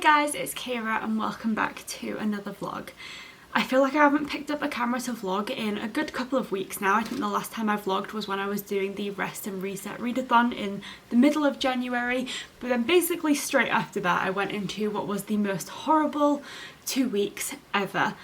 guys, it's Kira and welcome back to another vlog. I feel like I haven't picked up a camera to vlog in a good couple of weeks now. I think the last time I vlogged was when I was doing the Rest and Reset readathon in the middle of January, but then basically straight after that I went into what was the most horrible 2 weeks ever.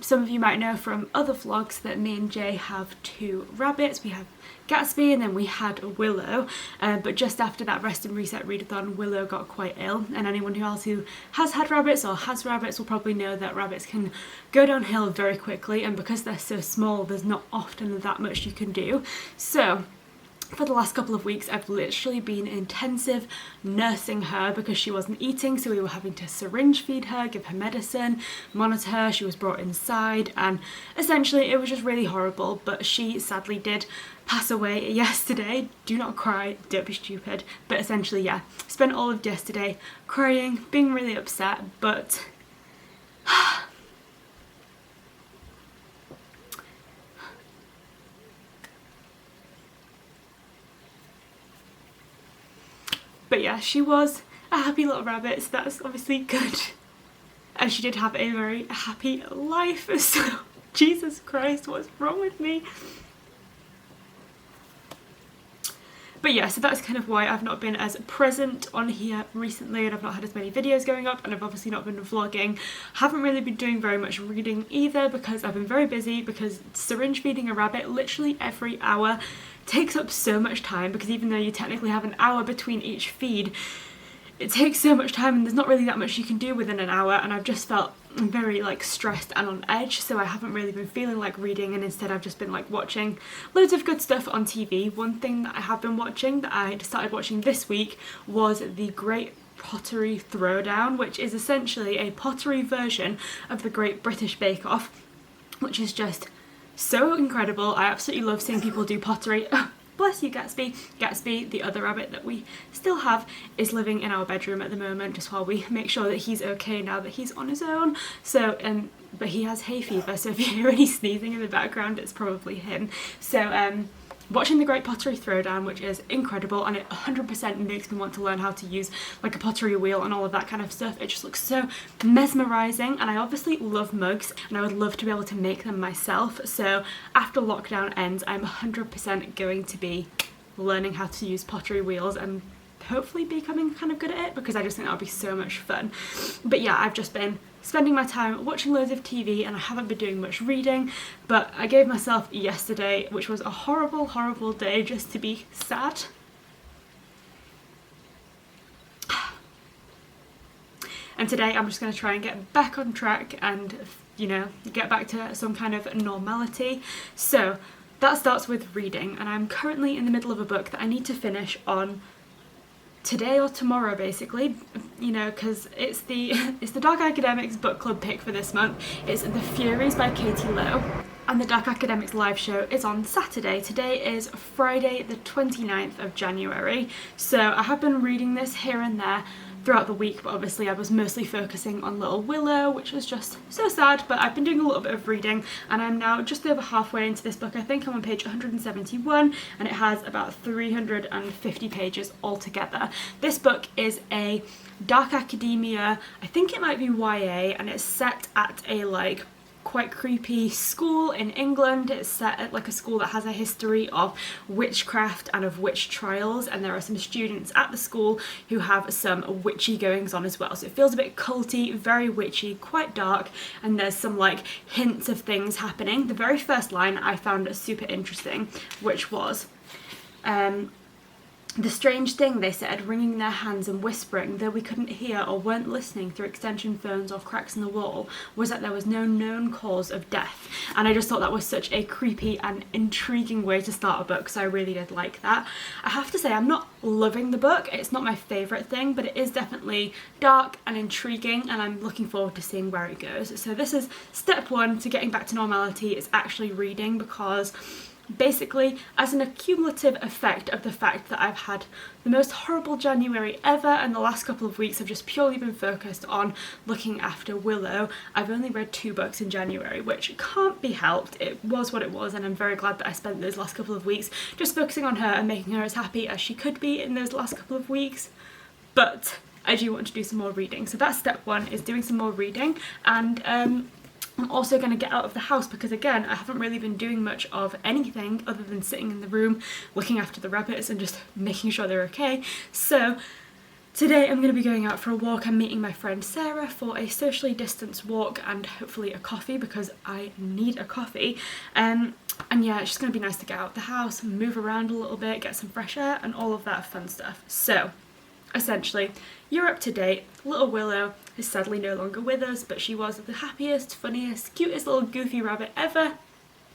Some of you might know from other vlogs that me and Jay have two rabbits. We have Gatsby and then we had Willow, but just after that Rest and Reset readathon, Willow got quite ill, and anyone else who has had rabbits or has rabbits will probably know that rabbits can go downhill very quickly, and because they're so small there's not often that much you can do. So for the last couple of weeks I've literally been intensive nursing her because she wasn't eating, so we were having to syringe feed her, give her medicine, monitor her. She was brought inside and essentially it was just really horrible, but she sadly did pass away yesterday. Do not cry, don't be stupid, but essentially yeah, spent all of yesterday crying, being really upset, but yeah, she was a happy little rabbit, so that's obviously good. And she did have a very happy life, so Jesus Christ, what's wrong with me? But yeah, so that's kind of why I've not been as present on here recently, and I've not had as many videos going up, and I've obviously not been vlogging. Haven't really been doing very much reading either because I've been very busy, because syringe feeding a rabbit literally every hour takes up so much time, because even though you technically have an hour between each feed, it takes so much time and there's not really that much you can do within an hour, and I've just felt very like stressed and on edge, so I haven't really been feeling like reading, and instead I've just been like watching loads of good stuff on TV. One thing that I have been watching that I started watching this week was the Great Pottery Throwdown, which is essentially a pottery version of the Great British Bake Off, which is just so incredible. I absolutely love seeing people do pottery. Bless you, Gatsby. Gatsby, the other rabbit that we still have, is living in our bedroom at the moment just while we make sure that he's okay now that he's on his own. So, but he has hay fever, so if you hear any sneezing in the background, it's probably him. So, watching the Great Pottery Throwdown, which is incredible, and it 100% makes me want to learn how to use like a pottery wheel and all of that kind of stuff. It just looks so mesmerising, and I obviously love mugs and I would love to be able to make them myself. So after lockdown ends, I'm 100% going to be learning how to use pottery wheels and hopefully becoming kind of good at it, because I just think that would be so much fun. But yeah, I've just been spending my time watching loads of TV and I haven't been doing much reading, but I gave myself yesterday, which was a horrible, horrible day, just to be sad. And today I'm just going to try and get back on track and, you know, get back to some kind of normality. So that starts with reading, and I'm currently in the middle of a book that I need to finish on today or tomorrow, basically, you know, because it's the Dark Academics book club pick for this month. It's The Furies by Katie Lowe, and the Dark Academics live show is on Saturday. Today is Friday the 29th of January, so I have been reading this here and there throughout the week, but obviously I was mostly focusing on little Willow, which was just so sad. But I've been doing a little bit of reading and I'm now just over halfway into this book. I think I'm on page 171 and it has about 350 pages altogether. This book is a dark academia, I think it might be YA, and it's set at a like quite creepy school in England. It's set at like a school that has a history of witchcraft and of witch trials, and there are some students at the school who have some witchy goings on as well. So it feels a bit culty, very witchy, quite dark, and there's some like hints of things happening. The very first line I found super interesting, which was the strange thing, they said, wringing their hands and whispering, though we couldn't hear or weren't listening through extension phones or cracks in the wall, was that there was no known cause of death. And I just thought that was such a creepy and intriguing way to start a book, so I really did like that. I have to say, I'm not loving the book. It's not my favourite thing, but it is definitely dark and intriguing, and I'm looking forward to seeing where it goes. So this is step one to getting back to normality, is actually reading, because basically, as an accumulative effect of the fact that I've had the most horrible January ever, and the last couple of weeks have just purely been focused on looking after Willow, I've only read 2 books in January, which can't be helped. It was what it was, and I'm very glad that I spent those last couple of weeks just focusing on her and making her as happy as she could be in those last couple of weeks. But I do want to do some more reading. So that's step one, is doing some more reading. And I'm also going to get out of the house because, again, I haven't really been doing much of anything other than sitting in the room looking after the rabbits and just making sure they're okay. So today I'm going to be going out for a walk. I'm meeting my friend Sarah for a socially distanced walk and hopefully a coffee because I need a coffee. And yeah, it's just going to be nice to get out of the house, move around a little bit, get some fresh air and all of that fun stuff. So essentially, you're up to date. Little Willow is sadly no longer with us, but she was the happiest, funniest, cutest little goofy rabbit ever.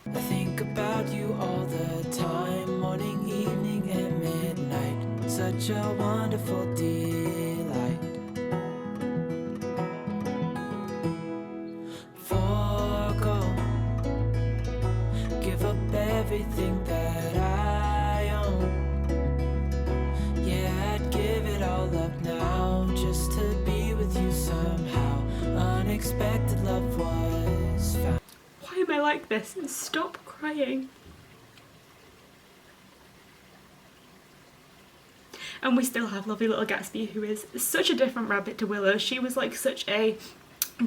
I think about you all the time, morning, evening and midnight. Such a wonderful delight. Forgo, give up everything that I own. Yeah, I'd give it all up now just to be with you somehow. Unexpected love was found. Why am I like this? Stop crying. And we still have lovely little Gatsby, who is such a different rabbit to Willow. She was like such a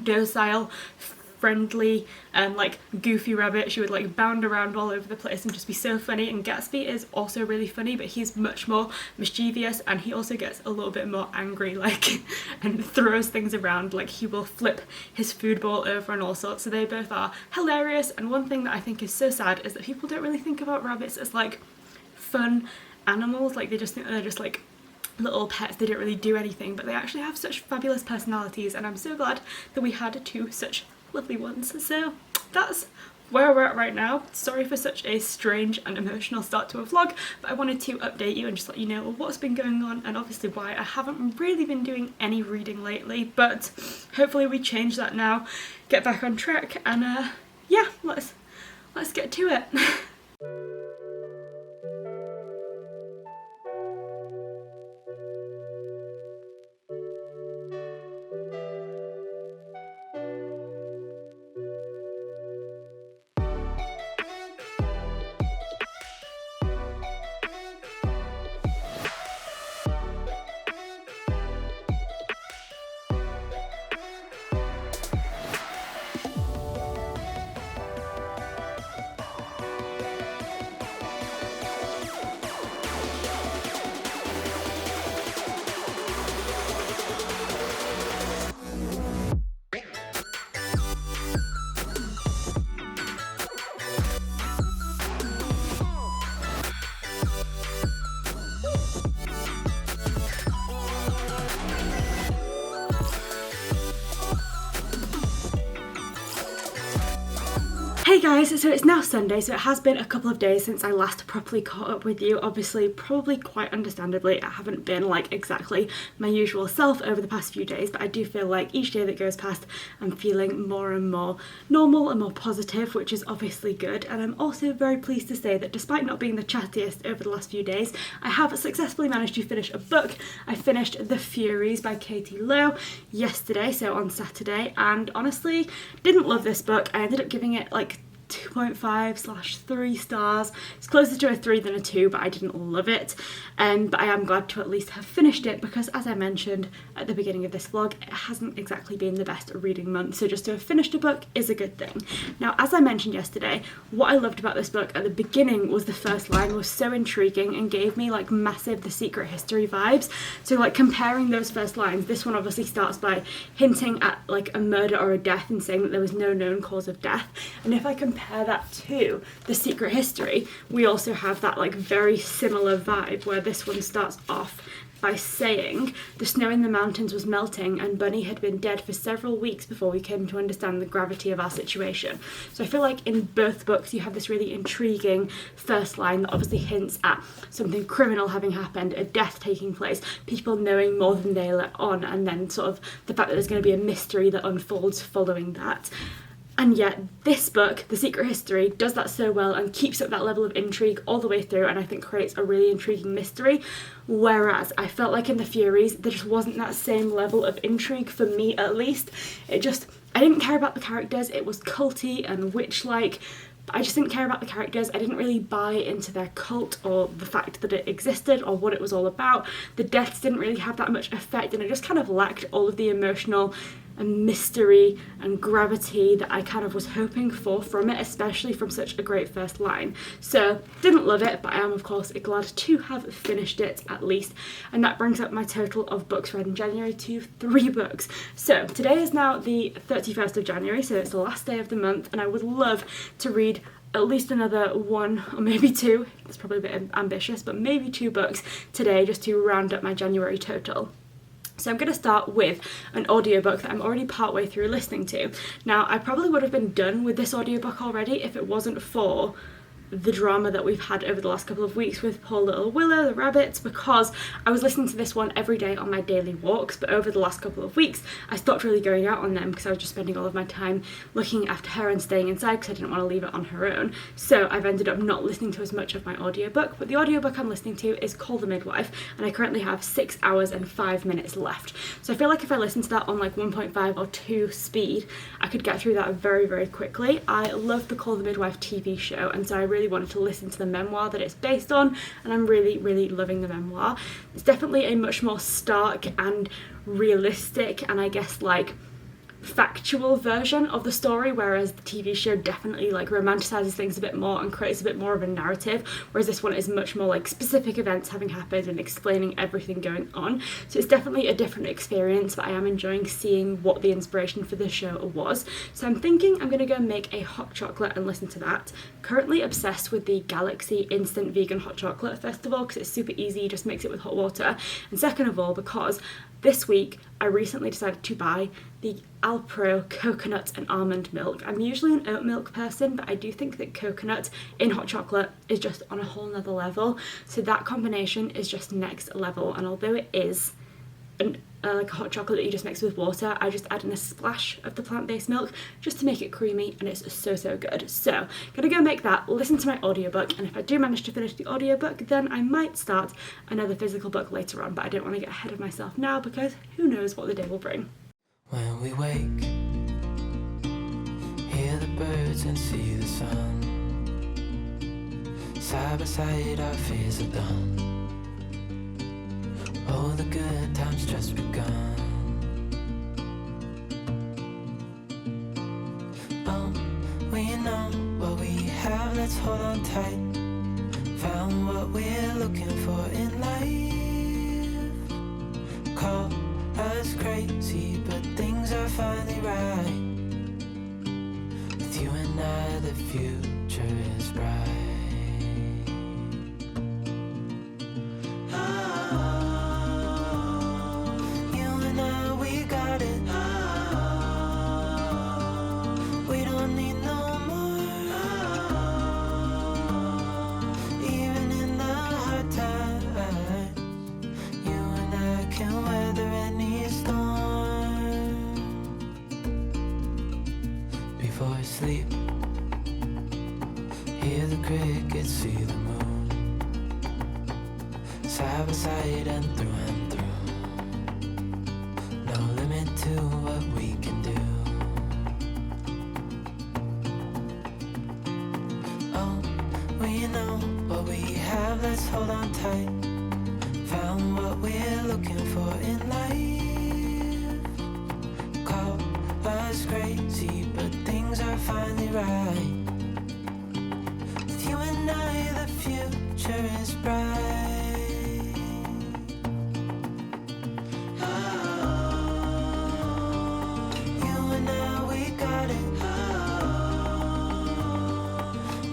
docile, friendly and like goofy rabbit. She would like bound around all over the place and just be so funny. And Gatsby is also really funny, but he's much more mischievous, and he also gets a little bit more angry, like, and throws things around. Like, he will flip his food bowl over and all sorts. So they both are hilarious. And one thing that I think is so sad is that people don't really think about rabbits as like fun animals. Like, they just think they're just like little pets, they don't really do anything, but they actually have such fabulous personalities, and I'm so glad that we had two such lovely ones. So that's where we're at right now. Sorry for such a strange and emotional start to a vlog, but I wanted to update you and just let you know what's been going on and obviously why I haven't really been doing any reading lately, but hopefully we change that now, get back on track, and yeah, let's get to it. Hey guys, so it's now Sunday, so it has been a couple of days since I last properly caught up with you. Obviously, probably quite understandably, I haven't been like exactly my usual self over the past few days, but I do feel like each day that goes past I'm feeling more and more normal and more positive, which is obviously good. And I'm also very pleased to say that despite not being the chattiest over the last few days, I have successfully managed to finish a book. I finished The Furies by Katie Lowe yesterday, so on Saturday, and honestly didn't love this book. I ended up giving it like 2.5/3 stars. It's closer to a 3 than a 2, but I didn't love it. But I am glad to at least have finished it because, as I mentioned at the beginning of this vlog, it hasn't exactly been the best reading month, so just to have finished a book is a good thing. Now, as I mentioned yesterday, what I loved about this book at the beginning was the first line was so intriguing and gave me like massive The Secret History vibes. So like comparing those first lines, this one obviously starts by hinting at like a murder or a death and saying that there was no known cause of death. And if I compare that to The Secret History, we also have that like very similar vibe where this one starts off by saying the snow in the mountains was melting and Bunny had been dead for several weeks before we came to understand the gravity of our situation. So I feel like in both books you have this really intriguing first line that obviously hints at something criminal having happened, a death taking place, people knowing more than they let on, and then sort of the fact that there's going to be a mystery that unfolds following that. And yet this book, The Secret History, does that so well and keeps up that level of intrigue all the way through, and I think creates a really intriguing mystery. Whereas I felt like in The Furies, there just wasn't that same level of intrigue, for me at least. I didn't care about the characters. It was culty and witch-like, But I just didn't care about the characters. I didn't really buy into their cult or the fact that it existed or what it was all about. The deaths didn't really have that much effect, and I just kind of lacked all of the emotional and mystery and gravity that I kind of was hoping for from it, especially from such a great first line. So didn't love it, but I am of course glad to have finished it at least, and that brings up my total of books read in January to 3 books. So today is now the 31st of January, so it's the last day of the month, and I would love to read at least another 1 or maybe 2, it's probably a bit ambitious, but maybe 2 books today just to round up my January total. So I'm going to start with an audiobook that I'm already partway through listening to. Now, I probably would have been done with this audiobook already if it wasn't for the drama that we've had over the last couple of weeks with poor little Willow, the rabbits, because I was listening to this one every day on my daily walks, but over the last couple of weeks I stopped really going out on them because I was just spending all of my time looking after her and staying inside because I didn't want to leave it on her own. So I've ended up not listening to as much of my audiobook, but the audiobook I'm listening to is called The Midwife, and I currently have 6 hours and 5 minutes left. So I feel like if I listen to that on like 1.5 or 2 speed, I could get through that very, very quickly. I love the Call the Midwife TV show, and so I really wanted to listen to the memoir that it's based on, and I'm really, really loving the memoir. It's definitely a much more stark and realistic and I guess like factual version of the story, whereas the TV show definitely like romanticizes things a bit more and creates a bit more of a narrative, whereas this one is much more like specific events having happened and explaining everything going on. So it's definitely a different experience, but I am enjoying seeing what the inspiration for the show was. So I'm thinking I'm gonna go make a hot chocolate and listen to that. Currently obsessed with the Galaxy instant vegan hot chocolate, first of all because it's super easy, you just mix it with hot water, and second of all because this week I recently decided to buy the Alpro coconut and almond milk. I'm usually an oat milk person, but I do think that coconut in hot chocolate is just on a whole nother level. So that combination is just next level, and although it is like a hot chocolate that you just mix with water, I just add in a splash of the plant-based milk just to make it creamy, and it's so, so good. So gonna go make that, listen to my audiobook, and if I do manage to finish the audiobook, then I might start another physical book later on, but I don't want to get ahead of myself now because who knows what the day will bring. When we wake, hear the birds and see the sun. Side by side our fears are done. Oh, the good times just begun. Oh, we know what we have, let's hold on tight. Found what we're looking for in life. Call us crazy, but things are finally right. With you and I, the future is bright. Before I sleep, hear the crickets, see the moon. Side by side and through. No limit to what we can do. Oh, we know what we have, let's hold on tight. Found what we're looking for in life. Call us crazy, but things are finally right. With you and I, the future is bright. You and I, we got it.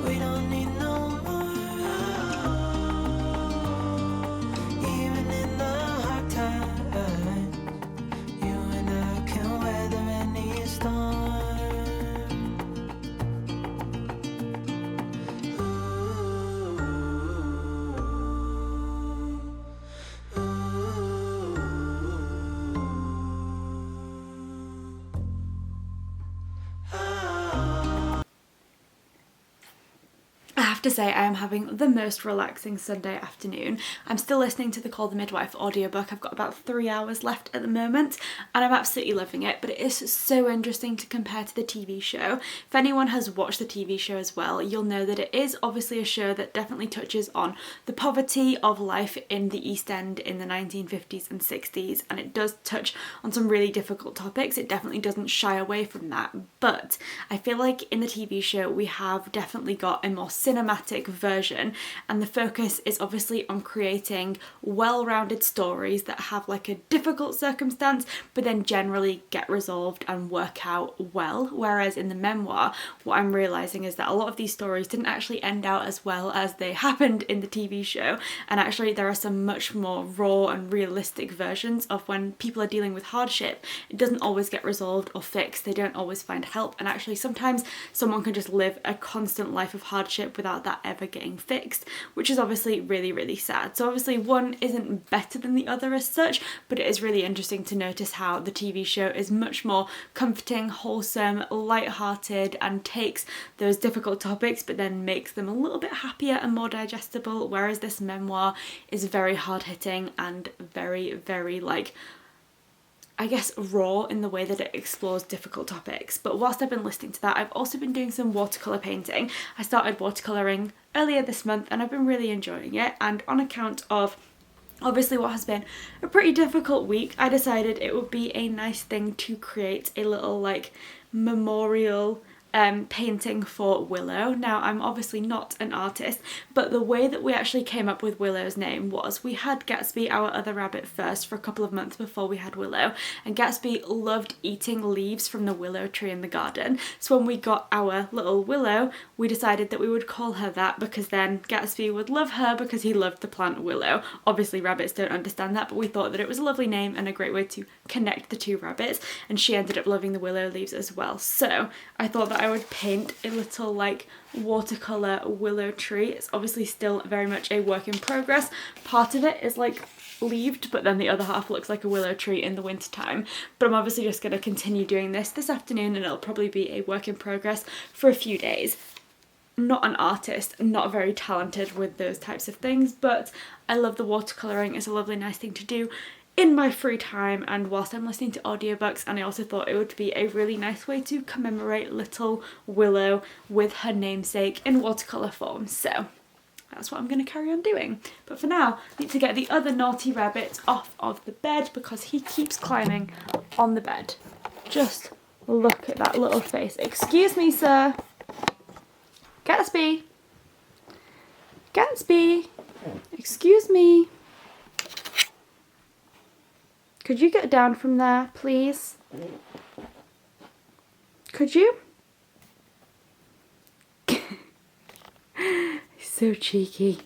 We don't need no more. Even in the hard times, you and I can weather any storm. have to say I am having the most relaxing Sunday afternoon. I'm still listening to the Call the Midwife audiobook. I've got about 3 hours left at the moment and I'm absolutely loving it, but it is so interesting to compare to the TV show. If anyone has watched the TV show as well, you'll know that it is obviously a show that definitely touches on the poverty of life in the East End in the 1950s and 60s, and it does touch on some really difficult topics. It definitely doesn't shy away from that, but I feel like in the TV show we have definitely got a more cinematic version, and the focus is obviously on creating well-rounded stories that have like a difficult circumstance but then generally get resolved and work out well, whereas in the memoir what I'm realising is that a lot of these stories didn't actually end out as well as they happened in the TV show, and actually there are some much more raw and realistic versions of when people are dealing with hardship. It doesn't always get resolved or fixed, they don't always find help, and actually sometimes someone can just live a constant life of hardship without that ever getting fixed, which is obviously really, really sad. So obviously one isn't better than the other as such, but it is really interesting to notice how the TV show is much more comforting, wholesome, light-hearted, and takes those difficult topics but then makes them a little bit happier and more digestible, whereas this memoir is very hard-hitting and very, very like, I guess, raw in the way that it explores difficult topics. But whilst I've been listening to that, I've also been doing some watercolour painting. I started watercolouring earlier this month and I've been really enjoying it, and on account of obviously what has been a pretty difficult week, I decided it would be a nice thing to create a little like memorial painting for Willow. Now I'm obviously not an artist, but the way that we actually came up with Willow's name was we had Gatsby, our other rabbit, first for a couple of months before we had Willow, and Gatsby loved eating leaves from the willow tree in the garden. So when we got our little Willow, we decided that we would call her that because then Gatsby would love her because he loved the plant willow. Obviously rabbits don't understand that, but we thought that it was a lovely name and a great way to connect the two rabbits, and she ended up loving the willow leaves as well. So I thought that I would paint a little like watercolour willow tree. It's obviously still very much a work in progress. Part of it is like leaved, but then the other half looks like a willow tree in the winter time. But I'm obviously just going to continue doing this afternoon, and it'll probably be a work in progress for a few days. Not an artist, not very talented with those types of things, but I love the watercolouring. It's a lovely nice thing to do in my free time and whilst I'm listening to audiobooks, and I also thought it would be a really nice way to commemorate little Willow with her namesake in watercolour form. So that's what I'm going to carry on doing. But for now, I need to get the other naughty rabbit off of the bed because he keeps climbing on the bed. Just look at that little face. Excuse me, sir. Gatsby. Gatsby. Excuse me. Could you get down from there, please? Could you? So cheeky.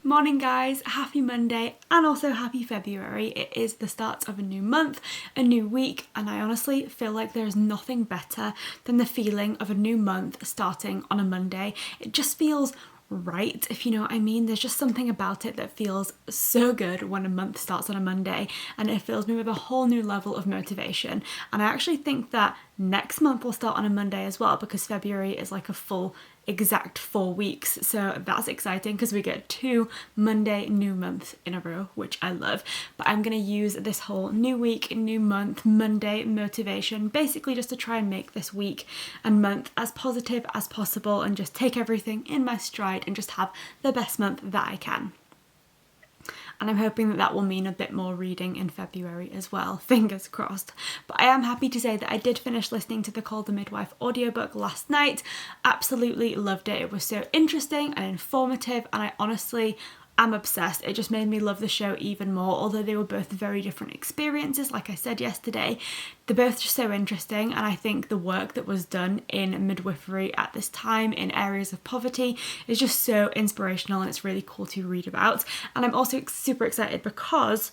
Morning guys, happy Monday and also happy February. It is the start of a new month, a new week, and I honestly feel like there's nothing better than the feeling of a new month starting on a Monday. It just feels right, if you know what I mean. There's just something about it that feels so good when a month starts on a Monday, and it fills me with a whole new level of motivation. And I actually think that next month will start on a Monday as well, because February is like a full exact 4 weeks, so that's exciting because we get 2 Monday new months in a row, which I love. But I'm going to use this whole new week, new month, Monday motivation basically just to try and make this week and month as positive as possible and just take everything in my stride and just have the best month that I can. and I'm hoping that that will mean a bit more reading in February as well, fingers crossed. But I am happy to say that I did finish listening to the Call the Midwife audiobook last night. Absolutely loved it. It was so interesting and informative, and I honestly am obsessed. It just made me love the show even more, although they were both very different experiences. Like I said yesterday, they're both just so interesting, and I think the work that was done in midwifery at this time in areas of poverty is just so inspirational, and it's really cool to read about. And I'm also super excited because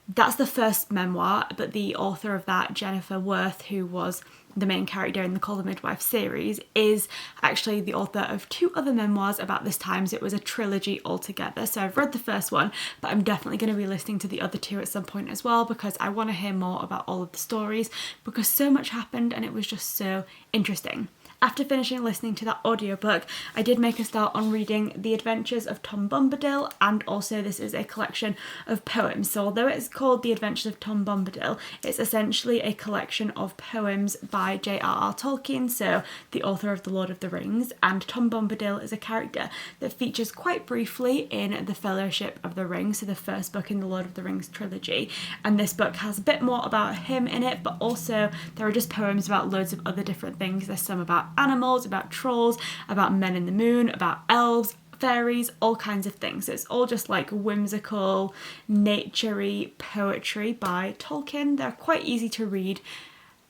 that's the first memoir, but the author of that, Jennifer Worth, who was the main character in the Call the Midwife series, is actually the author of 2 other memoirs about this time, so it was a trilogy altogether. So I've read the first one, but I'm definitely going to be listening to the other 2 at some point as well, because I want to hear more about all of the stories, because so much happened and it was just so interesting. After finishing listening to that audiobook, I did make a start on reading The Adventures of Tom Bombadil, and also this is a collection of poems. So although it's called The Adventures of Tom Bombadil, it's essentially a collection of poems by J.R.R. Tolkien, so the author of The Lord of the Rings, and Tom Bombadil is a character that features quite briefly in The Fellowship of the Ring, so the first book in the Lord of the Rings trilogy. And this book has a bit more about him in it, but also there are just poems about loads of other different things. There's some about animals, about trolls, about men in the moon, about elves, fairies, all kinds of things. So it's all just like whimsical, naturey poetry by Tolkien. They're quite easy to read.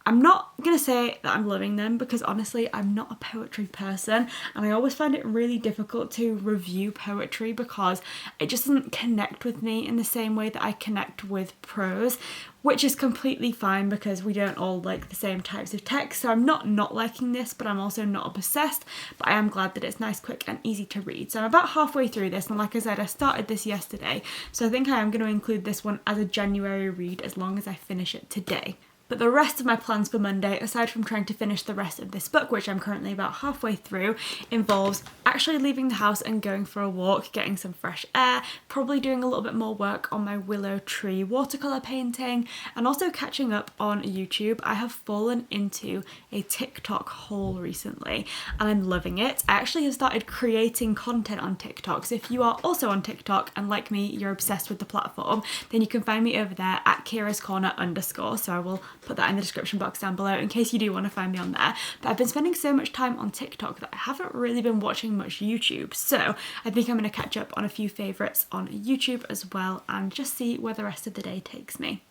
I'm not going to say that I'm loving them, because honestly I'm not a poetry person, and I always find it really difficult to review poetry because it just doesn't connect with me in the same way that I connect with prose, which is completely fine because we don't all like the same types of text. So I'm not liking this, but I'm also not obsessed, but I am glad that it's nice, quick and easy to read. So I'm about halfway through this, and like I said, I started this yesterday, so I think I am going to include this one as a January read as long as I finish it today. But the rest of my plans for Monday, aside from trying to finish the rest of this book, which I'm currently about halfway through, involves actually leaving the house and going for a walk, getting some fresh air, probably doing a little bit more work on my willow tree watercolour painting, and also catching up on YouTube. I have fallen into a TikTok hole recently, and I'm loving it. I actually have started creating content on TikTok, so if you are also on TikTok and like me, you're obsessed with the platform, then you can find me over there at Kira's Corner _. So I will put that in the description box down below in case you do want to find me on there. But I've been spending so much time on TikTok that I haven't really been watching much YouTube, so I think I'm going to catch up on a few favourites on YouTube as well and just see where the rest of the day takes me.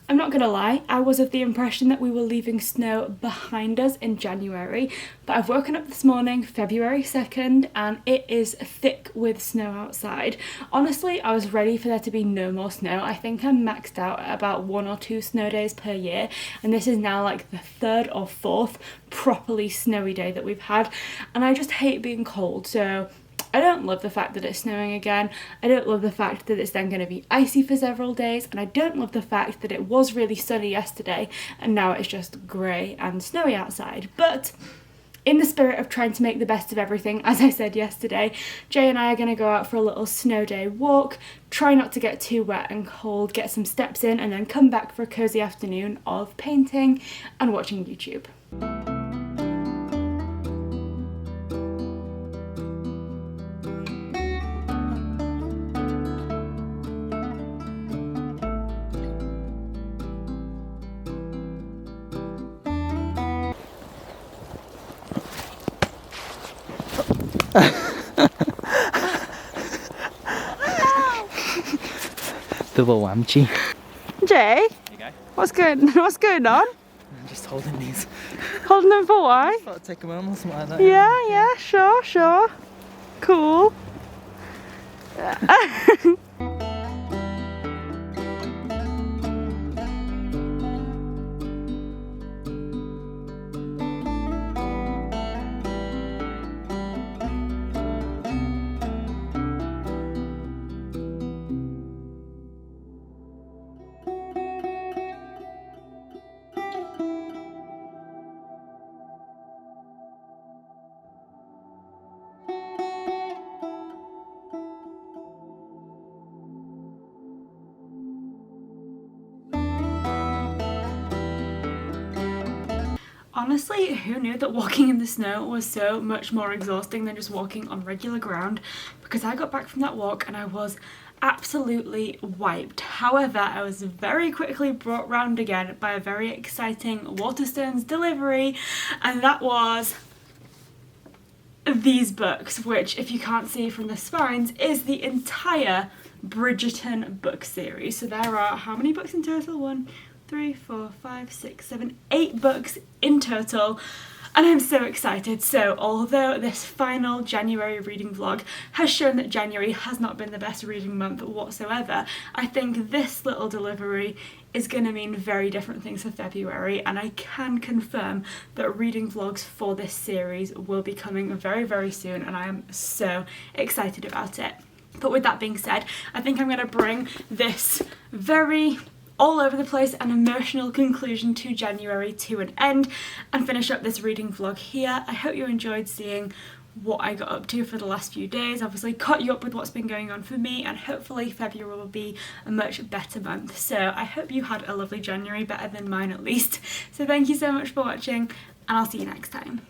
I'm not gonna lie, I was of the impression that we were leaving snow behind us in January, but I've woken up this morning, February 2nd, and it is thick with snow outside. Honestly, I was ready for there to be no more snow. I think I'm maxed out at about 1 or 2 snow days per year, and this is now like the 3rd or 4th properly snowy day that we've had, and I just hate being cold, so I don't love the fact that it's snowing again. I don't love the fact that it's then going to be icy for several days, and I don't love the fact that it was really sunny yesterday and now it's just grey and snowy outside. But in the spirit of trying to make the best of everything, as I said yesterday, Jay and I are going to go out for a little snow day walk, try not to get too wet and cold, get some steps in, and then come back for a cosy afternoon of painting and watching YouTube. Double whammy. Jay, There you go. what's going on? I'm just holding these. Holding them for why? I thought I'd take them home or something like that. Yeah, sure. Cool. Honestly, who knew that walking in the snow was so much more exhausting than just walking on regular ground, because I got back from that walk and I was absolutely wiped. However, I was very quickly brought round again by a very exciting Waterstones delivery, and that was these books, which, if you can't see from the spines, is the entire Bridgerton book series. So there are how many books in total? 1, 3, 4, 5, 6, 7, 8 books in total, and I'm so excited. So although this final January reading vlog has shown that January has not been the best reading month whatsoever, I think this little delivery is going to mean very different things for February, and I can confirm that reading vlogs for this series will be coming very, very soon, and I am so excited about it. But with that being said, I think I'm going to bring this very all over the place and emotional conclusion to January to an end and finish up this reading vlog here. I hope you enjoyed seeing what I got up to for the last few days, obviously caught you up with what's been going on for me, and hopefully February will be a much better month. So I hope you had a lovely January, better than mine at least. So thank you so much for watching, and I'll see you next time.